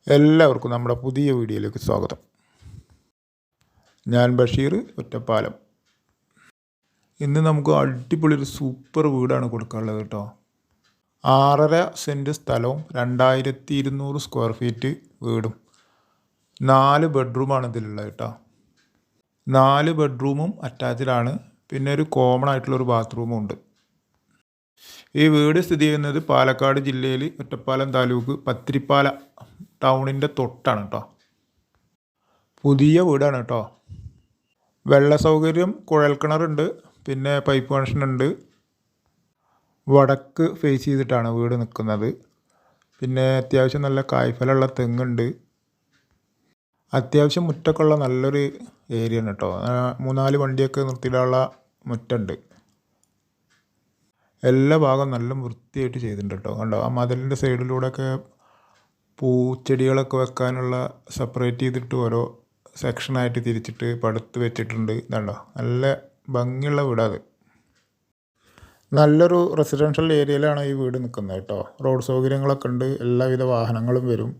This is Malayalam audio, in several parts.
എല്ലാവർക്കും നമ്മുടെ പുതിയ വീഡിയോയിലേക്ക് സ്വാഗതം. ഞാൻ ബഷീർ, ഒറ്റപ്പാലം. ഇന്ന് നമുക്ക് അടിപൊളി ഒരു സൂപ്പർ വീടാണ് കൊടുക്കാനുള്ളത് കേട്ടോ. 6.5 സെൻറ്റ് സ്ഥലവും 2200 സ്ക്വയർ ഫീറ്റ് വീടും 4 ബെഡ്റൂമാണ് ഇതിലുള്ളത് കേട്ടോ. 4 ബെഡ്റൂമും അറ്റാച്ച്ഡാണ്. പിന്നെ ഒരു കോമൺ ആയിട്ടുള്ളൊരു ബാത്റൂമും ഉണ്ട്. ഈ വീട് സ്ഥിതി ചെയ്യുന്നത് പാലക്കാട് ജില്ലയിൽ ഒറ്റപ്പാലം താലൂക്ക് പത്തിരിപ്പാല ടൗണിൻ്റെ തൊട്ടാണ് കേട്ടോ. പുതിയ വീടാണ് കേട്ടോ. വെള്ള സൗകര്യം, കുഴൽക്കിണറുണ്ട്, പിന്നെ പൈപ്പ് കണക്ഷൻ ഉണ്ട്. വടക്ക് ഫേസ് ചെയ്തിട്ടാണ് വീട് നിൽക്കുന്നത്. പിന്നെ അത്യാവശ്യം നല്ല കായ്ഫലമുള്ള തെങ്ങുണ്ട്. അത്യാവശ്യം മുറ്റൊക്കെയുള്ള നല്ലൊരു ഏരിയ ആണ് കേട്ടോ. 3-4 വണ്ടിയൊക്കെ നിർത്തിയിടാനുള്ള മുറ്റുണ്ട്. എല്ലാ ഭാഗവും നല്ല വൃത്തിയായിട്ട് ചെയ്തിട്ടുണ്ട് കേട്ടോ. കണ്ടോ, ആ മതിലിൻ്റെ സൈഡിലൂടെയൊക്കെ പൂച്ചെടികളൊക്കെ വെക്കാനുള്ള സെപ്പറേറ്റ് ചെയ്തിട്ട് ഓരോ സെക്ഷനായിട്ട് തിരിച്ചിട്ട് പടുത്ത് വെച്ചിട്ടുണ്ട്. ഇതുണ്ടോ, നല്ല ഭംഗിയുള്ള വീടാത്. നല്ലൊരു റെസിഡൻഷ്യൽ ഏരിയയിലാണ് ഈ വീട് നിൽക്കുന്നത് കേട്ടോ. റോഡ് സൗകര്യങ്ങളൊക്കെ ഉണ്ട്, എല്ലാവിധ വാഹനങ്ങളും വരും.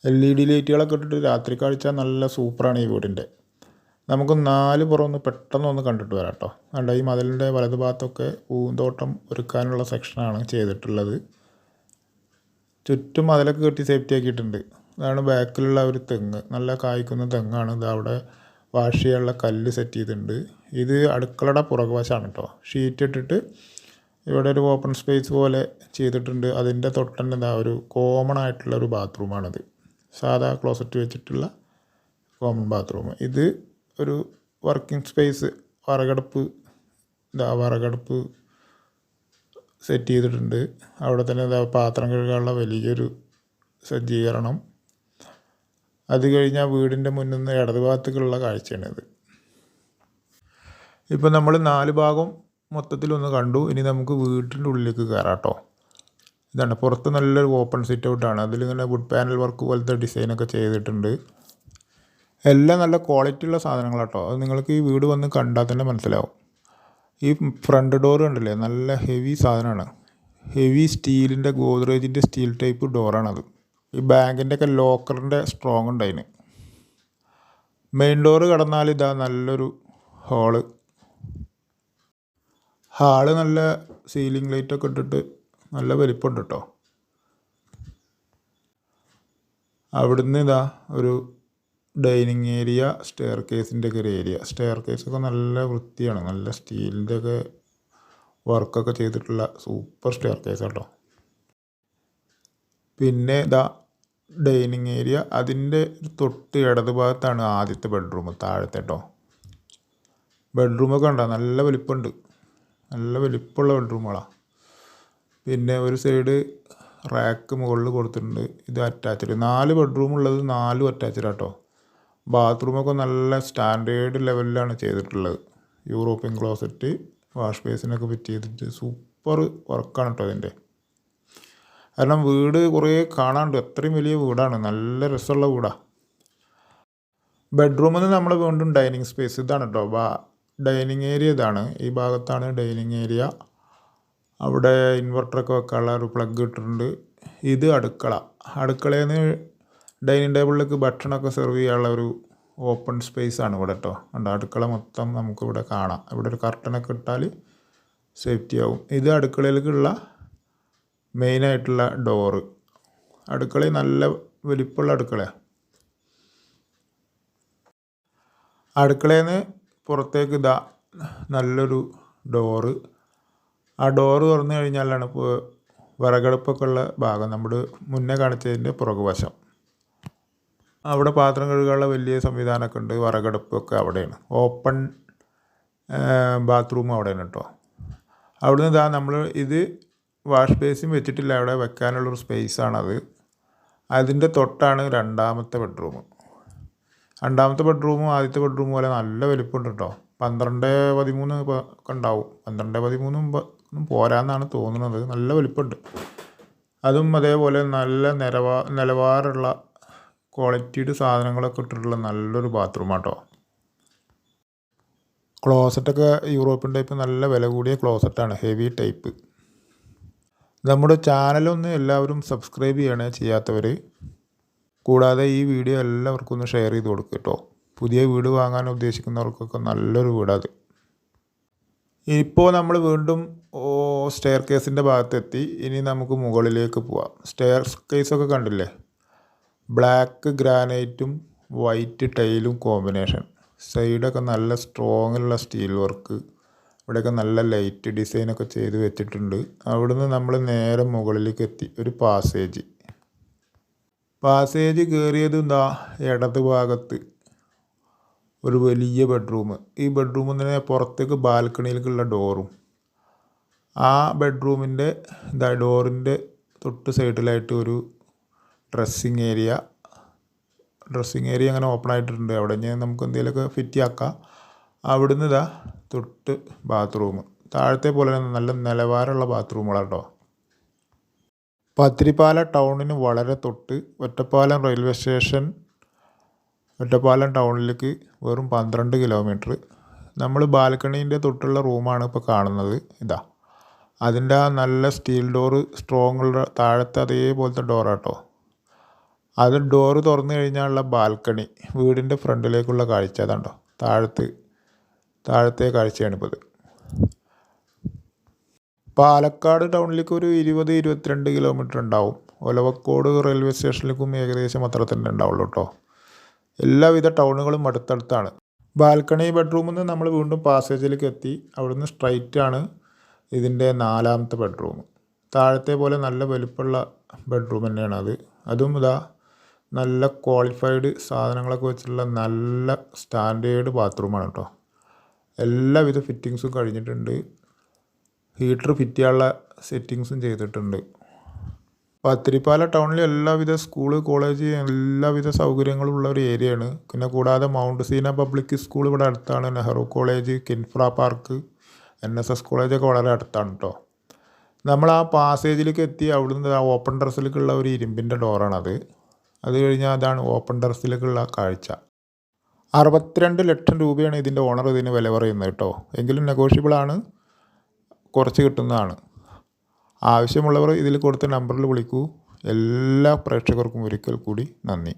LED ലൈറ്റുകളൊക്കെ ഇട്ടിട്ട് രാത്രി കാഴ്ച നല്ല സൂപ്പറാണ് ഈ വീടിൻ്റെ. നമുക്ക് 4 പുറം ഒന്ന് പെട്ടെന്നൊന്ന് കണ്ടിട്ട് വരാം കേട്ടോ. കണ്ടോ, ഈ മതിലിൻ്റെ വലതുഭാഗത്തൊക്കെ പൂന്തോട്ടം ഒരുക്കാനുള്ള സെക്ഷനാണ് ചെയ്തിട്ടുള്ളത്. ചുറ്റും മതിലൊക്കെ കെട്ടി സേഫ്റ്റി ആക്കിയിട്ടുണ്ട്. അതാണ് ബാക്കിലുള്ള ഒരു തെങ്ങ്, നല്ല കായ്ക്കുന്ന തെങ്ങാണ്. ഇത് അവിടെ വാഷ് ചെയ്യാനുള്ള കല്ല് സെറ്റ് ചെയ്തിട്ടുണ്ട്. ഇത് അടുക്കളയുടെ പുറകുവശമാണ് കേട്ടോ. ഷീറ്റ് ഇട്ടിട്ട് ഇവിടെ ഒരു ഓപ്പൺ സ്പേസ് പോലെ ചെയ്തിട്ടുണ്ട്. അതിൻ്റെ തൊട്ടന്നെ ഒരു കോമൺ ആയിട്ടുള്ള ഒരു ബാത്റൂമാണിത്. സാധാ ക്ലോസറ്റ് വെച്ചിട്ടുള്ള കോമൺ ബാത്റൂം. ഇത് ഒരു വർക്കിംഗ് സ്പേസ്, വിറകടുപ്പ് സെറ്റ് ചെയ്തിട്ടുണ്ട്. അവിടെ തന്നെ പാത്രം കഴുകാനുള്ള വലിയൊരു സജ്ജീകരണം. അത് കഴിഞ്ഞാൽ വീടിൻ്റെ മുന്നിൽ നിന്ന് ഇടതുഭാഗത്തേക്കുള്ള കാഴ്ചയാണിത്. ഇപ്പം നമ്മൾ 4 ഭാഗം മൊത്തത്തിലൊന്ന് കണ്ടു. ഇനി നമുക്ക് വീട്ടിൻ്റെ ഉള്ളിലേക്ക് കയറാം കേട്ടോ. ഇതാണ് പുറത്ത് നല്ലൊരു ഓപ്പൺ സിറ്റ് ഔട്ടാണ്. അതിലിങ്ങനെ വുഡ് പാനൽ വർക്ക് പോലത്തെ ഡിസൈനൊക്കെ ചെയ്തിട്ടുണ്ട്. എല്ലാം നല്ല ക്വാളിറ്റി ഉള്ള സാധനങ്ങളാട്ടോ. അത് നിങ്ങൾക്ക് ഈ വീട് വന്ന് കണ്ടാൽ തന്നെ മനസ്സിലാവും. ഈ ഫ്രണ്ട് ഡോർ കണ്ടില്ലേ, നല്ല ഹെവി സാധനമാണ്. ഹെവി സ്റ്റീലിൻ്റെ, ഗോദ്രേജിൻ്റെ സ്റ്റീൽ ടൈപ്പ് ഡോറാണത്. ഈ ബാങ്കിൻ്റെ ഒക്കെ ലോക്കറിൻ്റെ സ്ട്രോങ് ഉണ്ട് അതിന്. മെയിൻ ഡോറ് കടന്നാൽ ഇതാ നല്ലൊരു ഹാള് നല്ല സീലിംഗ് ലൈറ്റൊക്കെ ഇട്ടിട്ട് നല്ല വലിപ്പമുണ്ട് കേട്ടോ. അവിടുന്ന് ഇതാ ഒരു ഡൈനിങ് ഏരിയ, സ്റ്റെയർ കേസിൻ്റെ ഒക്കെ ഒരു ഏരിയ. സ്റ്റെയർ കേസൊക്കെ നല്ല വൃത്തിയാണ്, നല്ല സ്റ്റീലിൻ്റെ ഒക്കെ വർക്കൊക്കെ ചെയ്തിട്ടുള്ള സൂപ്പർ സ്റ്റെയർ കേസ് കേട്ടോ. പിന്നെ ഇതാ ഡൈനിങ് ഏരിയ, അതിൻ്റെ തൊട്ട് ഇടത് ഭാഗത്താണ് ആദ്യത്തെ ബെഡ്റൂം, താഴത്തെ കേട്ടോ. ബെഡ്റൂമൊക്കെ ഉണ്ടോ, നല്ല വലിപ്പമുണ്ട്, നല്ല വലിപ്പമുള്ള ബെഡ്റൂമുകളാണ്. പിന്നെ ഒരു സൈഡ് റാക്ക് മുകളിൽ കൊടുത്തിട്ടുണ്ട്. ഇത് അറ്റാച്ച്ഡ്. 4 ബെഡ്റൂം ഉള്ളത് 4 അറ്റാച്ച്ഡ് കേട്ടോ. ബാത്റൂമൊക്കെ നല്ല സ്റ്റാൻഡേർഡ് ലെവലിലാണ് ചെയ്തിട്ടുള്ളത്. യൂറോപ്യൻ ക്ലോസറ്റ്, വാഷ് ബേസിനൊക്കെ ഫിറ്റ് ചെയ്തിട്ട് സൂപ്പർ വർക്കാണ് കേട്ടോ ഇതിൻ്റെ. കാരണം വീട് കുറേ കാണാണ്ട്, അത്രയും വലിയ വീടാണ്, നല്ല രസമുള്ള വീടാണ്. ബെഡ്റൂമിൽ നിന്ന് നമ്മൾ വീണ്ടും ഡൈനിങ് സ്പേസ് ഇതാണ് കേട്ടോ. ഡൈനിങ് ഏരിയ ഇതാണ്. ഈ ഭാഗത്താണ് ഡൈനിങ് ഏരിയ. അവിടെ ഇൻവെർട്ടറൊക്കെ വെക്കാനുള്ള ഒരു പ്ലഗ് ഇട്ടിട്ടുണ്ട്. ഇത് അടുക്കളയിൽ നിന്ന് ഡൈനിങ് ടേബിളിലേക്ക് ഭക്ഷണമൊക്കെ സെർവ് ചെയ്യാനുള്ള ഒരു ഓപ്പൺ സ്പേസ് ആണ് ഇവിടെ കേട്ടോ. കണ്ടോ, അടുക്കള മൊത്തം നമുക്കിവിടെ കാണാം. ഇവിടെ ഒരു കർട്ടനൊക്കെ ഇട്ടാൽ സേഫ്റ്റി ആവും. ഇത് അടുക്കളയിലേക്കുള്ള മെയിനായിട്ടുള്ള ഡോറ്. അടുക്കളയിൽ നല്ല വലിപ്പമുള്ള അടുക്കളയാണ്. അടുക്കളയിൽ നിന്ന് പുറത്തേക്ക് ഇതാ നല്ലൊരു ഡോറ്. ആ ഡോറ് തുറന്നു കഴിഞ്ഞാലാണ് ഇപ്പോൾ വിറകടുപ്പൊക്കെ ഉള്ള ഭാഗം, നമ്മൾ മുന്നേ കാണിച്ചതിൻ്റെ പുറകുവശം. അവിടെ പാത്രം കഴുകാനുള്ള വലിയ സംവിധാനമൊക്കെ ഉണ്ട്. വിറകടുപ്പൊക്കെ അവിടെയാണ്. ഓപ്പൺ ബാത്റൂം അവിടെയാണ് കേട്ടോ. അവിടുന്ന് ഇതാ നമ്മൾ ഇത് വാഷ് ബേസിൻ വെച്ചിട്ടില്ല, അവിടെ വെക്കാനുള്ളൊരു സ്പേസാണത്. അതിൻ്റെ തൊട്ടാണ് രണ്ടാമത്തെ ബെഡ്റൂം. രണ്ടാമത്തെ ബെഡ്റൂമും ആദ്യത്തെ ബെഡ്റൂം പോലെ നല്ല വലിപ്പമുണ്ട് കേട്ടോ. 12-13 ഒക്കെ ഉണ്ടാവും. 12-13 ഒന്നും പോരാന്നാണ് തോന്നുന്നത്. നല്ല വലിപ്പമുണ്ട്. അതും അതേപോലെ നല്ല നിലവാരമുള്ള ക്വാളിറ്റിയുടെ സാധനങ്ങളൊക്കെ ഇട്ടിട്ടുള്ള നല്ലൊരു ബാത്റൂമാണ് കേട്ടോ. ക്ലോസറ്റൊക്കെ യൂറോപ്യൻ ടൈപ്പ്, നല്ല വില കൂടിയ ക്ലോസറ്റാണ്, ഹെവി ടൈപ്പ്. നമ്മുടെ ചാനലൊന്ന് എല്ലാവരും സബ്സ്ക്രൈബ് ചെയ്യണേ ചെയ്യാത്തവർ. കൂടാതെ ഈ വീഡിയോ എല്ലാവർക്കും ഒന്ന് ഷെയർ ചെയ്ത് കൊടുക്കുക കേട്ടോ. പുതിയ വീട് വാങ്ങാൻ ഉദ്ദേശിക്കുന്നവർക്കൊക്കെ നല്ലൊരു വീടാത്. ഇപ്പോൾ നമ്മൾ വീണ്ടും സ്റ്റെയർ കേസിൻ്റെ ഭാഗത്തെത്തി. ഇനി നമുക്ക് മുകളിലേക്ക് പോവാം. സ്റ്റെയർ കേസൊക്കെ കണ്ടില്ലേ, ബ്ലാക്ക് ഗ്രാനൈറ്റും വൈറ്റ് ടൈലും കോമ്പിനേഷൻ. സൈഡൊക്കെ നല്ല സ്ട്രോങ്ങിലുള്ള സ്റ്റീൽ വർക്ക്. ഇവിടെയൊക്കെ നല്ല ലൈറ്റ് ഡിസൈനൊക്കെ ചെയ്ത് വെച്ചിട്ടുണ്ട്. അവിടുന്ന് നമ്മൾ നേരെ മുകളിലേക്ക് എത്തി. ഒരു പാസേജ് കയറിയത് എന്താ, ഇടത് ഭാഗത്ത് ഒരു വലിയ ബെഡ്റൂം. ഈ ബെഡ്റൂമിൽ നിന്ന് പുറത്തേക്ക് ബാൽക്കണിയിലേക്കുള്ള ഡോറും, ആ ബെഡ്റൂമിൻ്റെ ഡോറിൻ്റെ തൊട്ട് സൈഡിലായിട്ട് ഒരു ഡ്രസ്സിങ് ഏരിയ അങ്ങനെ ഓപ്പൺ ആയിട്ടുണ്ട്. അവിടെ ഞാൻ നമുക്ക് എന്തെങ്കിലുമൊക്കെ ഫിറ്റ് ആക്കാം. അവിടുന്ന് തൊട്ട് ബാത്റൂം. താഴത്തെ പോലെ തന്നെ നല്ല നിലവാരമുള്ള ബാത്റൂമുകളാണ് കേട്ടോ. പത്തിരിപ്പാല ടൗണിന് വളരെ തൊട്ട്. ഒറ്റപ്പാലം റെയിൽവേ സ്റ്റേഷൻ ഒറ്റപ്പാലം ടൗണിലേക്ക് വെറും 12 കിലോമീറ്റർ. നമ്മൾ ബാൽക്കണീൻ്റെ തൊട്ടുള്ള റൂമാണ് ഇപ്പോൾ കാണുന്നത്. അതിൻ്റെ ആ നല്ല സ്റ്റീൽ ഡോറ്, സ്ട്രോങ്ങുള്ള താഴത്തെ അതേപോലത്തെ ഡോറാട്ടോ. അത് ഡോറ് തുറന്നു കഴിഞ്ഞാലുള്ള ബാൽക്കണി, വീടിൻ്റെ ഫ്രണ്ടിലേക്കുള്ള കാഴ്ച അതാണ്ടോ. താഴത്തെ കാഴ്ചയാണിപ്പോൾ ഇത്. പാലക്കാട് ടൗണിലേക്ക് ഒരു 20-22 കിലോമീറ്റർ ഉണ്ടാവും. ഒലവക്കോട് റെയിൽവേ സ്റ്റേഷനിലേക്കും ഏകദേശം അത്ര തന്നെ ഉണ്ടാവുള്ളൂ കേട്ടോ. എല്ലാവിധ ടൗണുകളും അടുത്തടുത്താണ്. ബാൽക്കണി ബെഡ്റൂമിൽ നിന്ന് നമ്മൾ വീണ്ടും പാസേജിലേക്ക് എത്തി. അവിടുന്ന് സ്ട്രൈറ്റ് ആണ് ഇതിൻ്റെ 4ാമത്തെ ബെഡ്റൂം. താഴത്തെ പോലെ നല്ല വലിപ്പമുള്ള ബെഡ്റൂം തന്നെയാണ് അത്. അതും നല്ല ക്വാളിഫൈഡ് സാധനങ്ങളൊക്കെ വെച്ചിട്ടുള്ള നല്ല സ്റ്റാൻഡേർഡ് ബാത്റൂമാണ് കേട്ടോ. എല്ലാവിധ ഫിറ്റിങ്സും കഴിഞ്ഞിട്ടുണ്ട്. ഹീറ്റർ ഫിറ്റ് ചെയ്യാനുള്ള സെറ്റിങ്സും ചെയ്തിട്ടുണ്ട്. പത്തിരിപ്പാല ടൗണിൽ എല്ലാവിധ സ്കൂള്, കോളേജ്, എല്ലാവിധ സൗകര്യങ്ങളും ഉള്ള ഒരു ഏരിയയാണ്. പിന്നെ കൂടാതെ മൗണ്ട് സീന പബ്ലിക് സ്കൂൾ ഇവിടെ അടുത്താണ്. Nehru college, KINFRA park, NSS കോളേജൊക്കെ വളരെ അടുത്താണ് കേട്ടോ. നമ്മൾ ആ പാസേജിലേക്ക് എത്തി. അവിടുന്ന് ഓപ്പൺ ടെറസിലേക്കുള്ള ഒരു ഇരുമ്പിൻ്റെ ഡോറാണത്. അത് കഴിഞ്ഞാൽ അതാണ് ഓപ്പൺ ടെറസിലേക്കുള്ള കാഴ്ച. 62 ലക്ഷം രൂപയാണ് ഇതിൻ്റെ ഓണർ ഇതിന് വില പറയുന്നത് കേട്ടോ. എങ്കിലും നെഗോഷ്യബിളാണ്, കുറച്ച് കിട്ടുന്നതാണ്. ആവശ്യമുള്ളവർ ഇതിൽ കൊടുത്ത നമ്പറിൽ വിളിക്കൂ. എല്ലാ പ്രേക്ഷകർക്കും ഒരിക്കൽ കൂടി നന്ദി.